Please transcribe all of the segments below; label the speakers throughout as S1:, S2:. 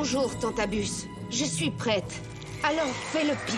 S1: Bonjour, Tantabus. Je suis prête. Alors fais le pire.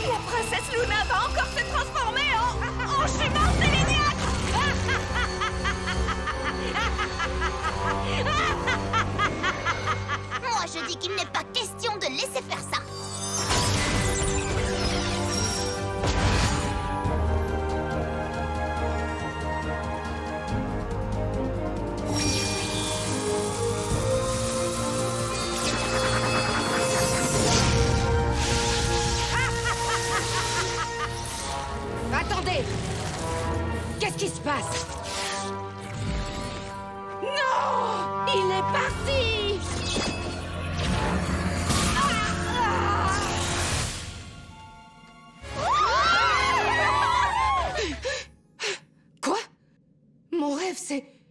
S2: La princesse Luna va encore se transformer en jument séléniaque.
S3: Moi, je dis qu'il n'est pas question de laisser faire ça.
S1: Attendez! Qu'est-ce qui se passe? Non! Il est parti! Quoi? Mon rêve,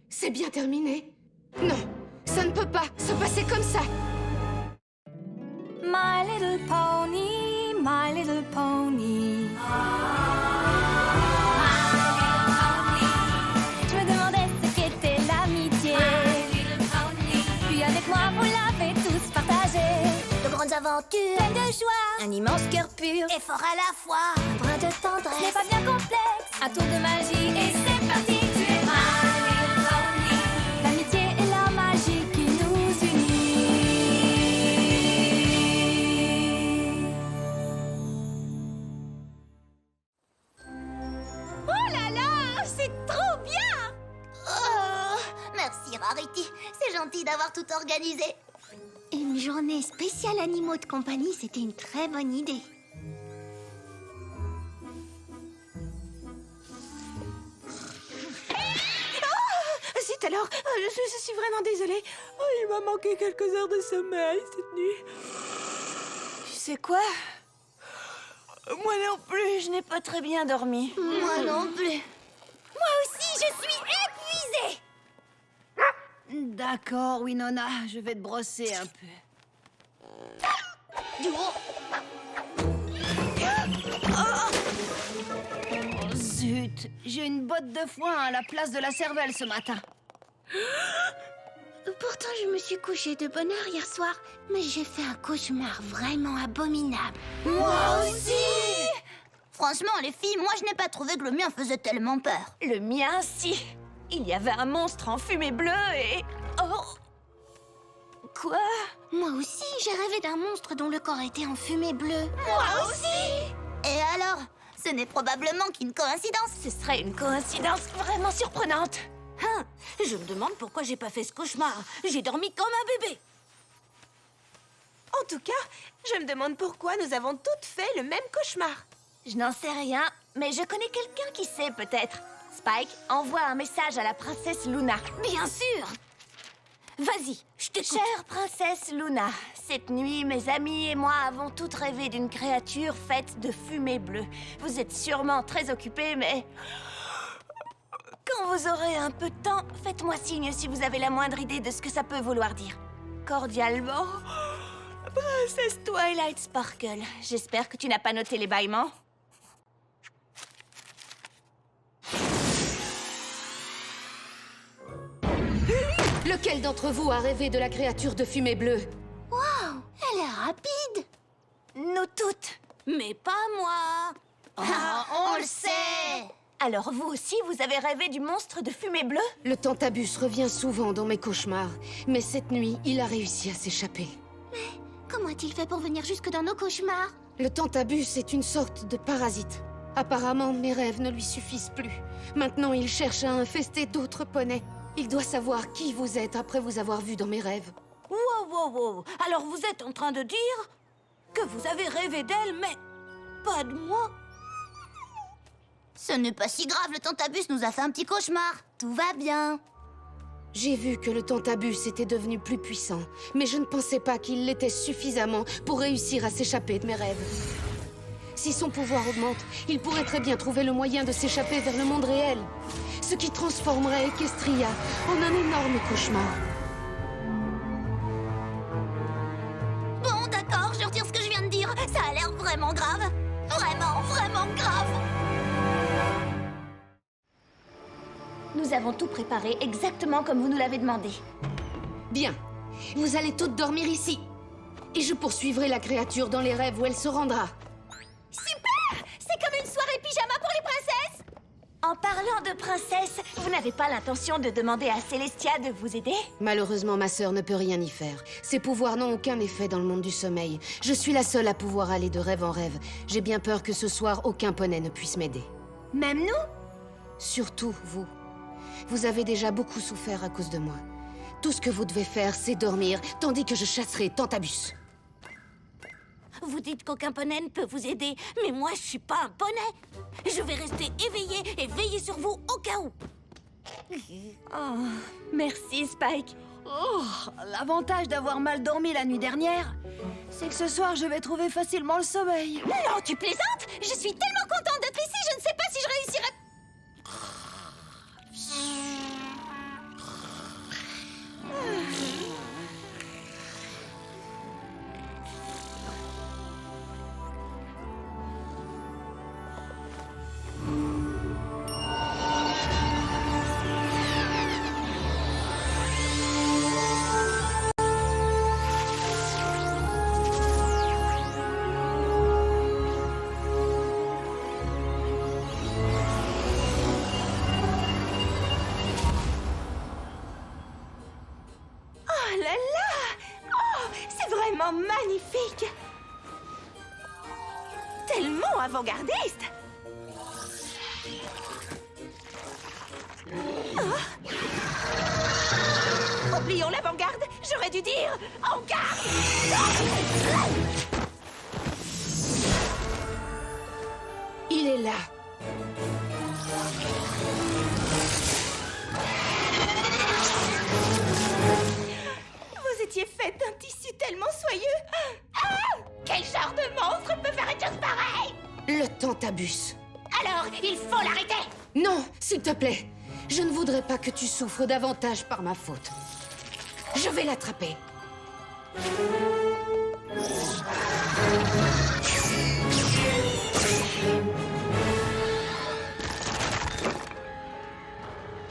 S1: c'est bien terminé? Non, ça ne peut pas se passer comme ça!
S2: My little pony, my little pony. Je me demandais ce qu'était l'amitié. Puis avec moi, vous l'avez tous partagé.
S3: De grandes aventures,
S2: Pleine de joie,
S3: un immense cœur pur et fort à la fois. Un brin de
S2: ce
S3: tendresse.
S2: n'est pas bien complexe. Un tour de magie et c'est parti. Tu es my little pony. L'amitié et la magie qui nous unit. Oh là là, c'est trop bien!
S3: Oh, merci Rarity, c'est gentil d'avoir tout organisé. Une journée spéciale animaux de compagnie, c'était une très bonne idée.
S4: Zut alors, je suis vraiment désolée. Oh, il m'a manqué quelques heures de sommeil cette nuit. Tu sais quoi? Moi non plus, je n'ai pas très bien dormi.
S3: Moi non plus.
S2: Moi aussi, je suis épuisée!
S4: D'accord, Winona, je vais te brosser un peu. Oh, zut, j'ai une botte de foin à la place de la cervelle ce matin.
S3: Pourtant, je me suis couchée de bonne heure hier soir, mais j'ai fait un cauchemar vraiment abominable.
S2: Moi aussi!
S3: Franchement, les filles, moi je n'ai pas trouvé que le mien faisait tellement peur.
S2: Le mien, si. Il y avait un monstre en fumée bleue et... Oh! Quoi?
S3: Moi aussi, j'ai rêvé d'un monstre dont le corps était en fumée bleue.
S2: Moi aussi!
S3: Et alors? Ce n'est probablement qu'une coïncidence.
S2: Ce serait une coïncidence vraiment surprenante.
S4: Hein, je me demande pourquoi j'ai pas fait ce cauchemar. J'ai dormi comme un bébé. En tout cas, je me demande pourquoi nous avons toutes fait le même cauchemar.
S2: Je n'en sais rien, mais je connais quelqu'un qui sait peut-être. Spike, envoie un message à la princesse Luna.
S4: Bien sûr. Vas-y, je t'écoute.
S2: Chère princesse Luna, cette nuit, mes amis et moi avons toutes rêvé d'une créature faite de fumée bleue. Vous êtes sûrement très occupés, mais... Quand vous aurez un peu de temps, faites-moi signe si vous avez la moindre idée de ce que ça peut vouloir dire. Cordialement, princesse Twilight Sparkle. J'espère que tu n'as pas noté les bâillements.
S1: Lequel d'entre vous a rêvé de la créature de fumée bleue?
S3: Wow, elle est rapide.
S2: Nous toutes.
S4: Mais pas moi.
S3: On le sait.
S2: Alors vous aussi, vous avez rêvé du monstre de fumée bleue?
S1: Le Tantabus revient souvent dans mes cauchemars, mais cette nuit, il a réussi à s'échapper.
S3: Comment a-t-il fait pour venir jusque dans nos cauchemars?
S1: Le Tantabus est une sorte de parasite. Apparemment, mes rêves ne lui suffisent plus. Maintenant, il cherche à infester d'autres poneys. Il doit savoir qui vous êtes après vous avoir vu dans mes rêves.
S4: Wow. Alors vous êtes en train de dire que vous avez rêvé d'elle, mais pas de moi?
S3: Ce n'est pas si grave, le Tantabus nous a fait un petit cauchemar. Tout va bien.
S1: J'ai vu que le Tantabus était devenu plus puissant, mais je ne pensais pas qu'il l'était suffisamment pour réussir à s'échapper de mes rêves. Si son pouvoir augmente, il pourrait très bien trouver le moyen de s'échapper vers le monde réel, ce qui transformerait Equestria en un énorme cauchemar.
S3: Bon, d'accord, je retire ce que je viens de dire. Ça a l'air vraiment grave. Vraiment grave.
S2: avons tout préparé exactement comme vous nous l'avez demandé.
S1: Bien. Vous allez toutes dormir ici. Et je poursuivrai la créature dans les rêves où elle se rendra.
S2: Super! C'est comme une soirée pyjama pour les princesses! En parlant de princesse, vous n'avez pas l'intention de demander à Célestia de vous aider?
S1: Malheureusement, ma sœur ne peut rien y faire. Ses pouvoirs n'ont aucun effet dans le monde du sommeil. Je suis la seule à pouvoir aller de rêve en rêve. J'ai bien peur que ce soir, aucun poney ne puisse m'aider.
S2: Même nous?
S1: Surtout vous. Vous avez déjà beaucoup souffert à cause de moi. Tout ce que vous devez faire, c'est dormir, tandis que je chasserai Tantabus.
S5: Vous dites qu'aucun poney ne peut vous aider, mais moi, je suis pas un poney. Je vais rester éveillée et veiller sur vous au cas où.
S2: Oh, merci, Spike.
S4: Oh, l'avantage d'avoir mal dormi la nuit dernière, c'est que ce soir, je vais trouver facilement le sommeil.
S2: Non, tu plaisantes? Je suis tellement contente d'être ici, je ne sais pas si je réussirai... Oh là là! Oh, c'est vraiment magnifique! Tellement avant-gardiste! Oh. Oublions l'avant-garde! J'aurais dû dire en garde!
S1: Il est là.
S2: Vous étiez faite d'un tissu tellement soyeux! Ah! Quel genre de monstre peut faire une chose pareille?
S1: Le Tantabus.
S2: Alors, il faut l'arrêter!
S1: Non, s'il te plaît. Je ne voudrais pas que tu souffres davantage par ma faute. Je vais l'attraper.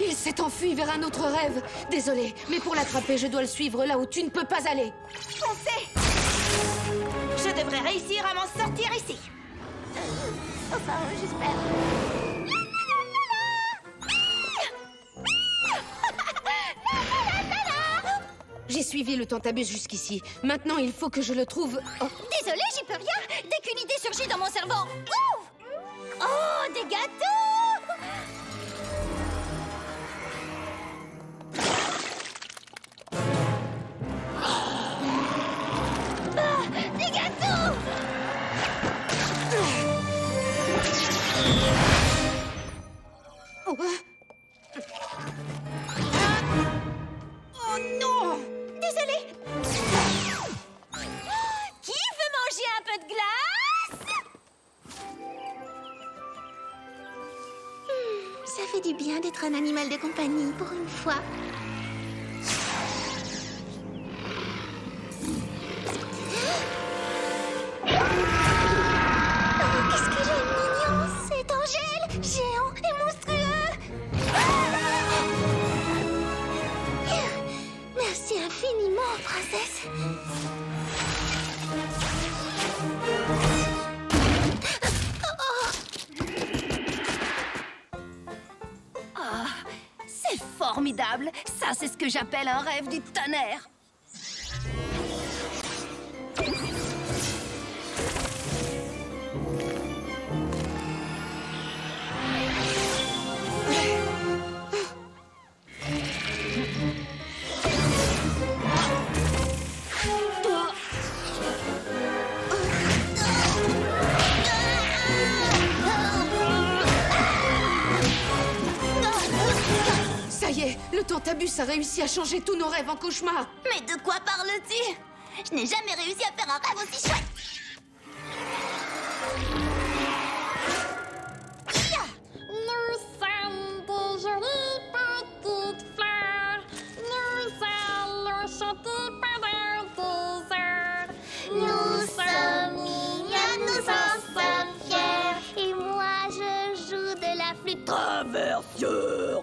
S1: Il s'est enfui vers un autre rêve. Désolée, mais pour l'attraper, je dois le suivre là où tu ne peux pas aller.
S2: Foncez! Je devrais réussir à m'en sortir ici. Enfin, j'espère.
S1: J'ai suivi le Tantabus jusqu'ici. Maintenant, il faut que je le trouve... Oh.
S3: Désolée, j'y peux rien. Dès qu'une idée surgit dans mon cerveau. Ouf! Oh, des gâteaux! Des gâteaux!
S1: Oh. Oh non!
S2: Désolée. Qui veut manger un peu de glace?
S3: Ça fait du bien d'être un animal de compagnie pour une fois. Oh, qu'est-ce que j'ai mignon! C'est Angèle, géant et monstrueux! Merci infiniment, princesse.
S4: C'est formidable. Ça, c'est ce que j'appelle un rêve du tonnerre.
S1: Ça y est, le Tantabus a réussi à changer tous nos rêves en cauchemars.
S3: Mais de quoi parles-tu? Je n'ai jamais réussi à faire un rêve aussi chouette.
S6: Nous sommes des jolies petites fleurs. Nous allons chanter pendant des heures.
S3: Nous sommes mignonnes, nous en sommes fiers. Et moi, je joue de la flûte.
S4: Traversière.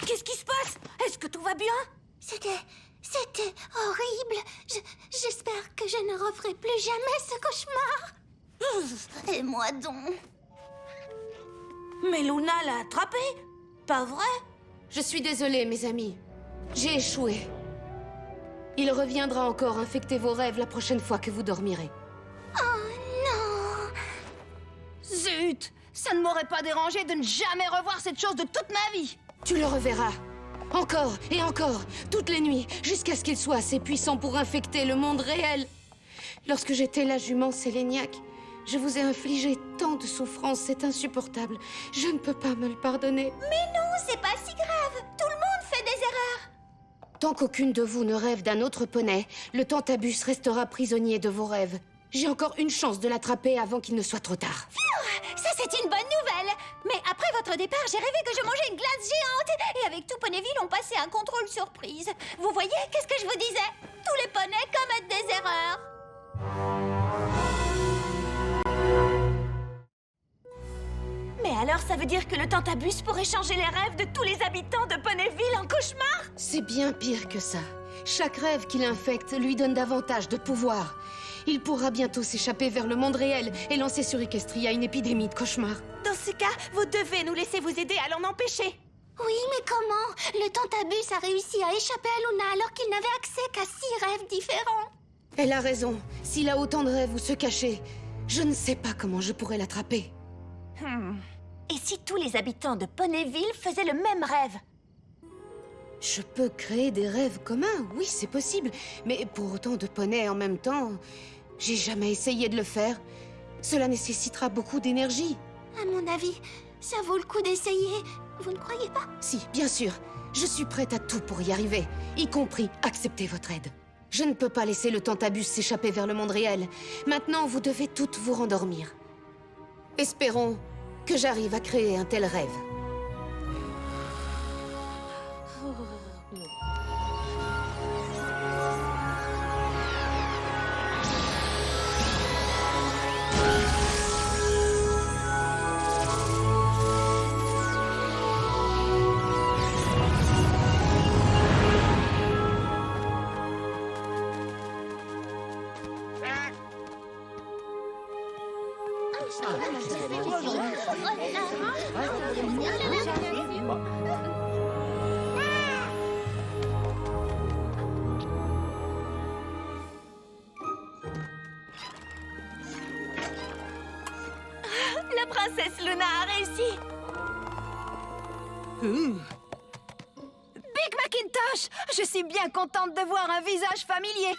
S5: Qu'est-ce qui se passe? Est-ce que tout va bien?
S3: C'était horrible. J'espère que je ne referai plus jamais ce cauchemar. Et moi donc.
S5: Mais Luna l'a attrapé? Pas vrai?
S1: Je suis désolée, mes amis. J'ai échoué. Il reviendra encore infecter vos rêves la prochaine fois que vous dormirez.
S4: Zut! Ça ne m'aurait pas dérangé de ne jamais revoir cette chose de toute ma vie.
S1: Tu le reverras. Encore et encore, toutes les nuits, jusqu'à ce qu'il soit assez puissant pour infecter le monde réel. Lorsque j'étais la jument Séléniaque, je vous ai infligé tant de souffrances, c'est insupportable. Je ne peux pas me le pardonner.
S3: Mais non, c'est pas si grave. Tout le monde fait des erreurs.
S1: Tant qu'aucune de vous ne rêve d'un autre poney, le Tantabus restera prisonnier de vos rêves. J'ai encore une chance de l'attraper avant qu'il ne soit trop tard.
S3: Ça, c'est une bonne nouvelle. Mais après votre départ, j'ai rêvé que je mangeais une glace géante. Et avec tout Ponyville, on passait un contrôle surprise. Vous voyez, qu'est-ce que je vous disais? Tous les poneys commettent des erreurs.
S2: Mais alors, ça veut dire que le Tantabus pourrait changer les rêves de tous les habitants de Ponyville en cauchemar?
S1: C'est bien pire que ça. Chaque rêve qu'il infecte lui donne davantage de pouvoir. Il pourra bientôt s'échapper vers le monde réel et lancer sur Equestria une épidémie de cauchemars.
S2: Dans ce cas, vous devez nous laisser vous aider à l'en empêcher.
S3: Oui, mais comment? Le Tantabus a réussi à échapper à Luna alors qu'il n'avait accès qu'à 6 rêves différents.
S1: Elle a raison. S'il a autant de rêves où se cacher, je ne sais pas comment je pourrais l'attraper.
S2: Et si tous les habitants de Ponyville faisaient le même rêve?
S1: Je peux créer des rêves communs, oui, c'est possible. Mais pour autant de poneys en même temps, j'ai jamais essayé de le faire. Cela nécessitera beaucoup d'énergie.
S3: À mon avis, ça vaut le coup d'essayer. Vous ne croyez pas?
S1: Si, bien sûr. Je suis prête à tout pour y arriver, y compris accepter votre aide. Je ne peux pas laisser le Tantabus s'échapper vers le monde réel. Maintenant, vous devez toutes vous rendormir. Espérons que j'arrive à créer un tel rêve.
S2: La princesse Luna a réussi.
S4: Big Macintosh! Je suis bien contente de voir un visage familier.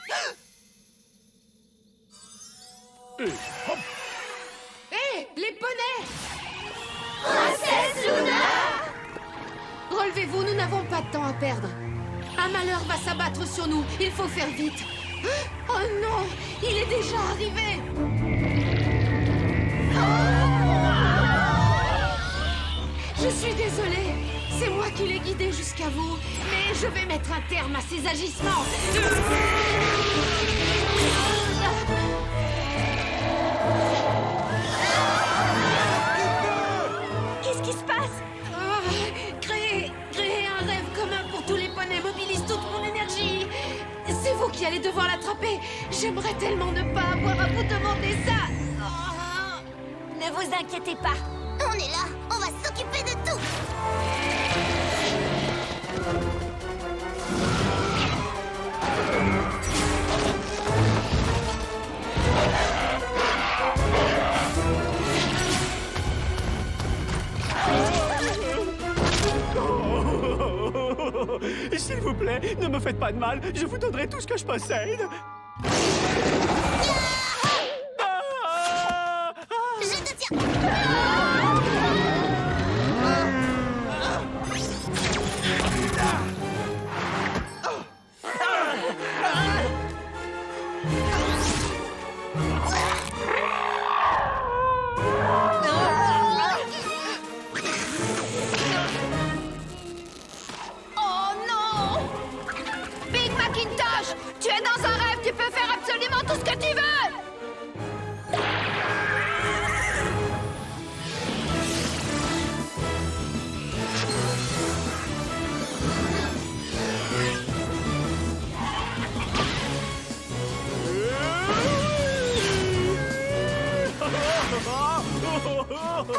S1: Hé, les poneys!
S3: Princesse Luna!
S1: Relevez-vous, nous n'avons pas de temps à perdre. Un malheur va s'abattre sur nous, il faut faire vite. Oh non, il est déjà arrivé! Je suis désolée, c'est moi qui l'ai guidé jusqu'à vous, mais je vais mettre un terme à ces agissements.
S2: Qu'est-ce qui se passe?
S1: Créer un rêve commun pour tous les poneys mobilise toute mon énergie. C'est vous qui allez devoir l'attraper. J'aimerais tellement ne pas avoir à vous demander ça.
S2: Ne vous inquiétez pas.
S3: On est là, on va s'occuper de tout.
S7: S'il vous plaît, ne me faites pas de mal, je vous donnerai tout ce que je possède.
S3: Je te Oh non! Big Macintosh, tu es dans un rêve, tu peux faire absolument tout ce que tu veux!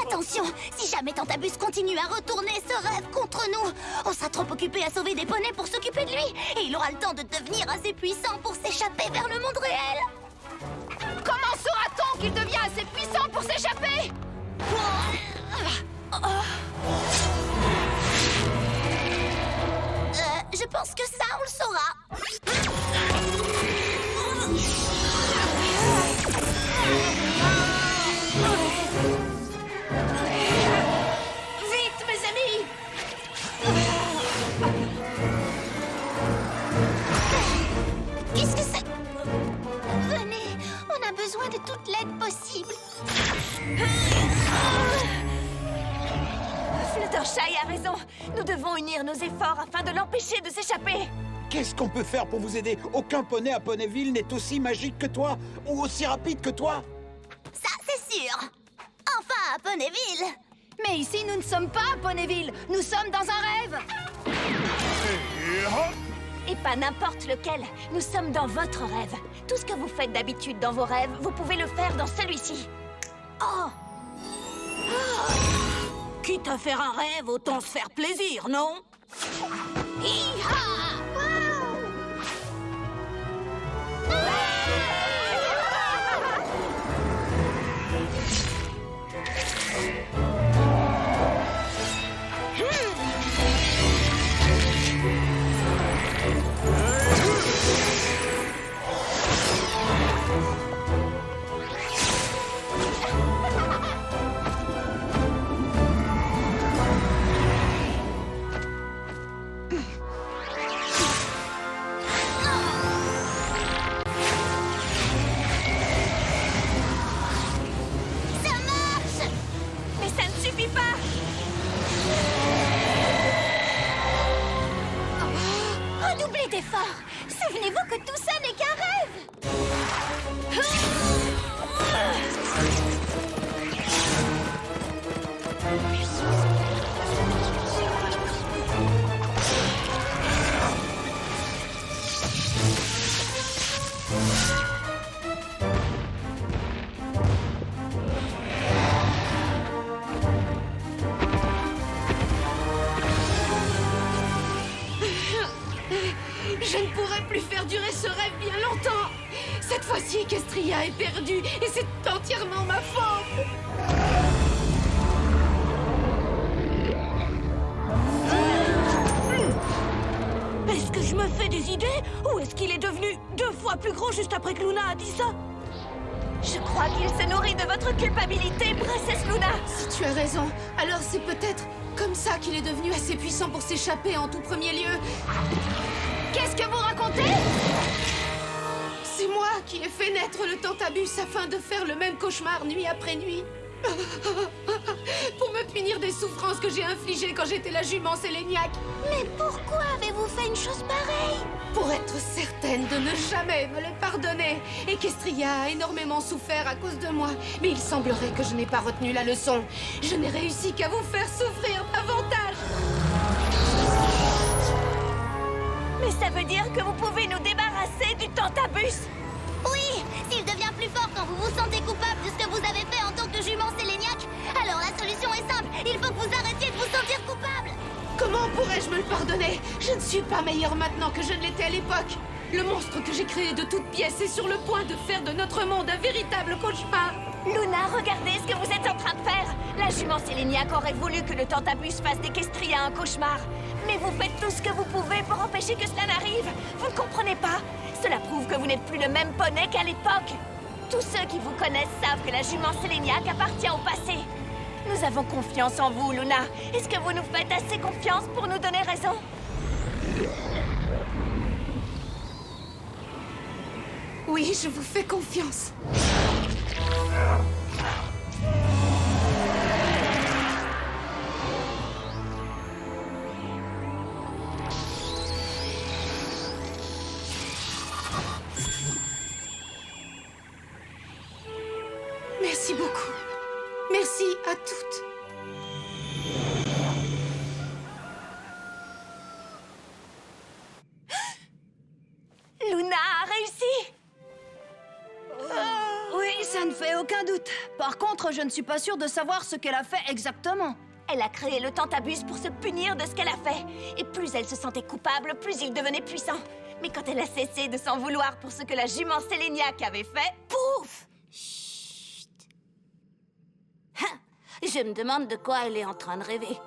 S5: Attention, si jamais Tantabus continue à retourner ce rêve contre nous, on sera trop occupé à sauver des poneys pour s'occuper de lui. Et il aura le temps de devenir assez puissant pour s'échapper vers le monde réel.
S3: Comment saura-t-on qu'il devient assez puissant pour s'échapper?
S5: Je pense que ça, on le saura.
S3: Vite, mes amis!
S5: Qu'est-ce que c'est? Venez, on a besoin de toute l'aide possible.
S2: Fluttershy a raison. Nous devons unir nos efforts afin de l'empêcher de s'échapper.
S8: Qu'est-ce qu'on peut faire pour vous aider? Aucun poney à Ponyville n'est aussi magique que toi ou aussi rapide que toi.
S5: Ça, c'est sûr. Enfin, à Ponyville.
S3: Mais ici, nous ne sommes pas à Ponyville. Nous sommes dans un rêve.
S2: Et pas n'importe lequel. Nous sommes dans votre rêve. Tout ce que vous faites d'habitude dans vos rêves, vous pouvez le faire dans celui-ci. Oh!
S3: Quitte à faire un rêve, autant se faire plaisir, non?
S5: Hi-ha!
S2: Mais ça ne suffit pas!
S5: Redoublez d'efforts. Souvenez-vous que tout ça n'est qu'un rêve.
S1: Je ne pourrai plus faire durer ce rêve bien longtemps. Cette fois-ci, Equestria est perdue et c'est entièrement ma faute.
S3: Est-ce que je me fais des idées? Ou est-ce qu'il est devenu 2 fois plus gros juste après que Luna a dit ça?
S2: Je crois qu'il se nourrit de votre culpabilité, princesse Luna.
S1: Si tu as raison, alors c'est peut-être comme ça qu'il est devenu assez puissant pour s'échapper en tout premier lieu.
S3: Qu'est-ce que vous racontez?
S1: C'est moi qui ai fait naître le Tantabus afin de faire le même cauchemar nuit après nuit. Pour me punir des souffrances que j'ai infligées quand j'étais la jument Séléniaque.
S5: Mais pourquoi avez-vous fait une chose pareille?
S1: Pour être certaine de ne jamais me le pardonner. Equestria a énormément souffert à cause de moi. Mais il semblerait que je n'ai pas retenu la leçon. Je n'ai réussi qu'à vous faire souffrir davantage.
S2: Mais ça veut dire que vous pouvez nous débarrasser du Tantabus.
S5: Oui, s'il devient plus fort quand vous vous sentez coupable de ce que vous avez fait en tant que jument séléniaque, alors la solution est simple. Il faut que vous arrêtiez de vous sentir coupable.
S1: Comment pourrais-je me le pardonner? Je ne suis pas meilleure maintenant que je ne l'étais à l'époque. Le monstre que j'ai créé de toutes pièces est sur le point de faire de notre monde un véritable cauchemar.
S2: Luna, regardez ce que vous êtes en train de faire. La jument Séléniaque aurait voulu que le Tantabus fasse d'Equestria un cauchemar. Mais vous faites tout ce que vous pouvez pour empêcher que cela n'arrive. Vous ne comprenez pas? Cela prouve que vous n'êtes plus le même poney qu'à l'époque. Tous ceux qui vous connaissent savent que la jument Séléniaque appartient au passé. Nous avons confiance en vous, Luna. Est-ce que vous nous faites assez confiance pour nous donner raison?
S1: Oui, je vous fais confiance. Merci beaucoup. Merci à toutes.
S2: Luna a réussi!
S4: Oui, ça ne fait aucun doute. Par contre, je ne suis pas sûre de savoir ce qu'elle a fait exactement.
S2: Elle a créé le Tantabus pour se punir de ce qu'elle a fait. Et plus elle se sentait coupable, plus il devenait puissant. Mais quand elle a cessé de s'en vouloir pour ce que la jument Séléniaque avait fait, pouf!
S5: Je me demande de quoi elle est en train de rêver.